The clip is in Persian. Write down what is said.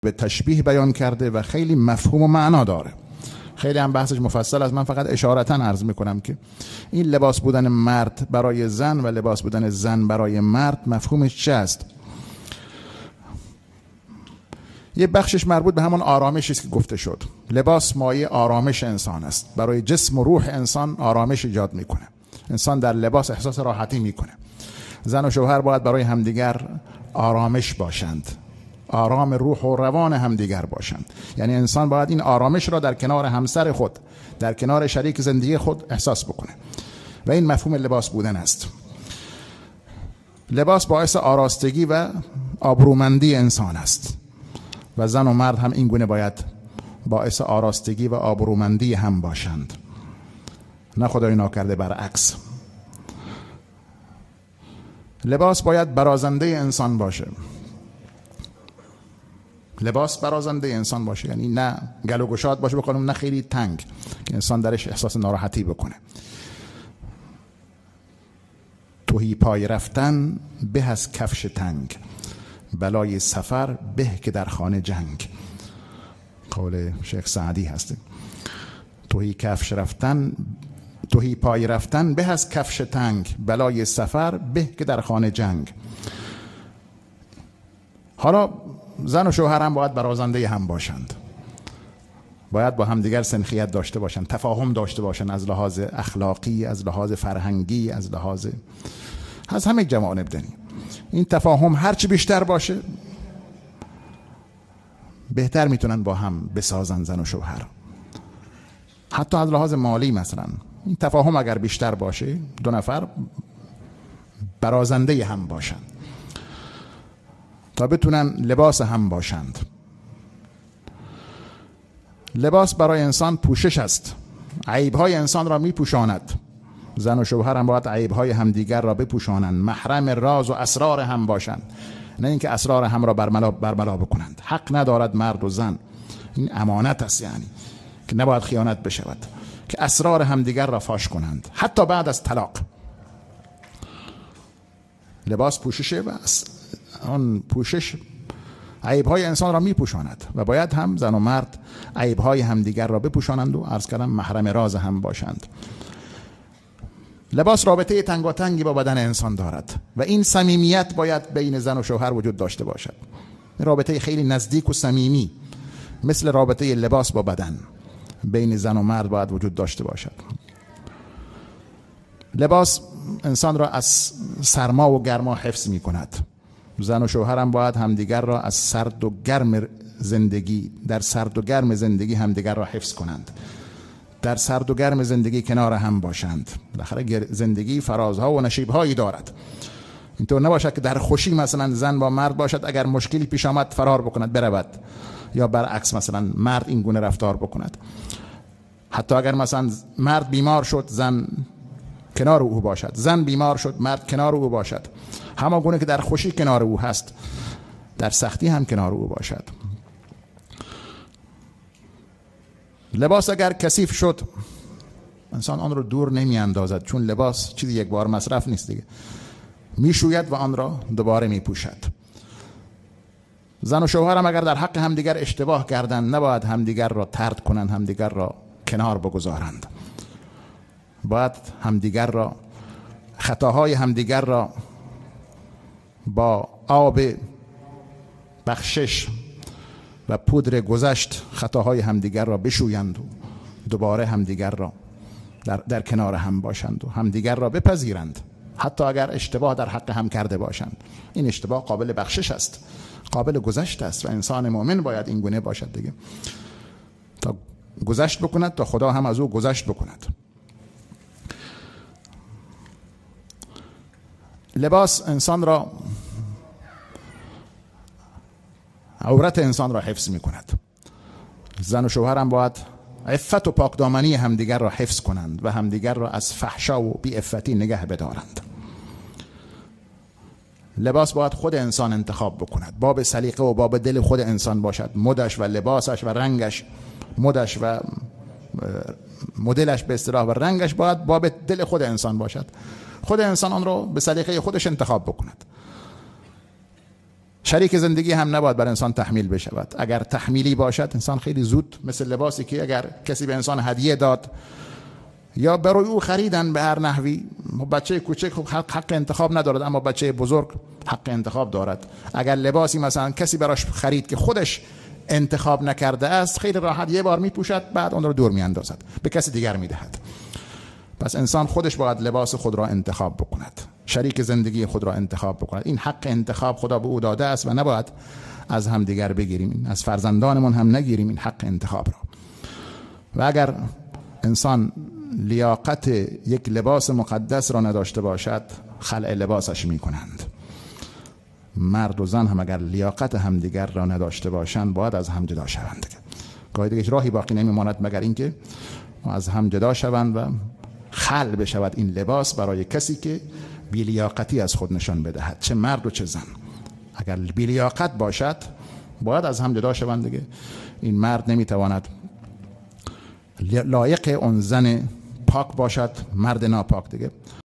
به تشبیه بیان کرده و خیلی مفهوم و معنا داره. خیلی هم بحثش مفصل است. من فقط اشارتا عرض میکنم که این لباس بودن مرد برای زن و لباس بودن زن برای مرد مفهومش چه است؟ یه بخشش مربوط به همون آرامشی است که گفته شد. لباس مایه آرامش انسان است. برای جسم و روح انسان آرامش ایجاد میکنه. انسان در لباس احساس راحتی میکنه. زن و شوهر باید برای همدیگر آرامش باشند، آرام روح و روان همدیگر باشند. یعنی انسان باید این آرامش را در کنار همسر خود، در کنار شریک زندگی خود احساس بکنه و این مفهوم لباس بودن است. لباس باعث آراستگی و آبرومندی انسان است و زن و مرد هم این گونه باید باعث آراستگی و آبرومندی هم باشند، نه خدای ناکرده برعکس. لباس باید برازنده انسان باشه. لباس برازنده انسان باشه، یعنی نه گل و گشاد باشه بکنم، نه خیلی تنگ که انسان درش احساس ناراحتی بکنه. تهی پای رفتن به از کفش تنگ، بلای سفر به که در خانه جنگ. قول شیخ سعدی هست. تهی پای رفتن به از کفش تنگ، بلای سفر به که در خانه جنگ. حالا زن و شوهر هم باید برازنده هم باشند، باید با همدیگر سنخیت داشته باشند، تفاهم داشته باشند، از لحاظ اخلاقی، از لحاظ فرهنگی، از لحاظ همه جوانب دنی. این تفاهم هرچی بیشتر باشه بهتر میتونن با هم بسازن زن و شوهر. حتی از لحاظ مالی مثلا این تفاهم اگر بیشتر باشه، دو نفر برازنده هم باشند تا بتونن لباس هم باشند. لباس برای انسان پوشش است، عیب‌های انسان را میپوشاند. زن و شوهر هم باید عیب‌های همدیگر را بپوشانند، محرم راز و اسرار هم باشند، نه اینکه اسرار هم را برملا بکنند. حق ندارد مرد و زن، این امانت است، یعنی که نباید خیانت بشود، که اسرار همدیگر را فاش کنند حتی بعد از طلاق. لباس پوششه و آن پوشش عیب‌های انسان را میپوشاند و باید هم زن و مرد عیب‌های همدیگر را بپوشانند و عرض کردم محرم راز هم باشند. لباس رابطه تنگاتنگی با بدن انسان دارد و این صمیمیت باید بین زن و شوهر وجود داشته باشد. رابطه خیلی نزدیک و صمیمی مثل رابطه لباس با بدن بین زن و مرد باید وجود داشته باشد. لباس انسان را از سرما و گرما حفظ می کند. زن و شوهر هم باید همدیگر را از سرد و گرم زندگی، در سرد و گرم زندگی همدیگر را حفظ کنند، در سرد و گرم زندگی کنار هم باشند. بالاخره زندگی فرازها و نشیبهایی دارد. اینطور نباشد که در خوشی مثلا زن با مرد باشد، اگر مشکلی پیش آمد فرار بکند برود، یا برعکس مثلا مرد این گونه رفتار بکند. حتی اگر مثلا مرد بیمار شد زن کنار او باشد، زن بیمار شد مرد کنار او باشد، همه گونه که در خوشی کنار او هست در سختی هم کنار او باشد. لباس اگر کثیف شد انسان آن رو دور نمی اندازد، چون لباس چیزی یک بار مصرف نیست دیگه، می شوید و آن را دوباره می پوشد. زن و شوهر هم اگر در حق همدیگر اشتباه کردند نباید همدیگر را طرد کنند، همدیگر را کنار بگذارند. باید همدیگر را، خطاهای همدیگر را با آب بخشش و پودر گذشت خطاهای همدیگر را بشویند و دوباره همدیگر را در کنار هم باشند و همدیگر را بپذیرند، حتی اگر اشتباه در حق هم کرده باشند. این اشتباه قابل بخشش است، قابل گذشت است و انسان مؤمن باید این گونه باشد دیگه، تا گذشت بکند تا خدا هم از او گذشت بکند. لباس انسان را، عورت انسان را حفظ می کند. زن و شوهر هم باید عفت و پاکدامنی همدیگر را حفظ کنند و همدیگر را از فحشا و بی عفتی نگه بدارند. لباس باید خود انسان انتخاب بکند، باب سلیقه و باب دل خود انسان باشد. مدش و لباسش و رنگش، مدش و مدلش به اصطلاح و رنگش باید باب دل خود انسان باشد. خود انسان آن رو به سلیقه خودش انتخاب بکند. شریک زندگی هم نباید بر انسان تحمیل بشود. اگر تحمیلی باشد انسان خیلی زود، مثل لباسی که اگر کسی به انسان هدیه داد یا برای او خریدن به هر نحوی، بچه کوچک خب حق انتخاب ندارد، اما بچه بزرگ حق انتخاب دارد. اگر لباسی مثلا کسی براش خرید که خودش انتخاب نکرده است، خیلی راحت یه بار میپوشد، بعد اون رو دور میاندازد، به کسی دیگر میدهد. پس انسان خودش باید لباس خود را انتخاب بکند، شریک زندگی خود را انتخاب بکند. این حق انتخاب خدا به او داده است و نباید از هم دیگر بگیریم، از فرزندانمون هم نگیریم این حق انتخاب را. و اگر انسان لیاقت یک لباس مقدس را نداشته باشد، خلع لباسش میکنند. مرد و زن هم اگر لیاقت همدیگر را نداشته باشند، باید از هم جدا شوند. گاهی دیگه راهی باقی نمیماند مگر اینکه از هم جدا شوند و خلع بشود این لباس برای کسی که بی لیاقتی از خود نشان بدهد، چه مرد و چه زن. اگر بی لیاقت باشد باید از هم جدا شوند دیگه. این مرد نمیتواند لایق اون زن پاک باشد، مرد ناپاک دیگه.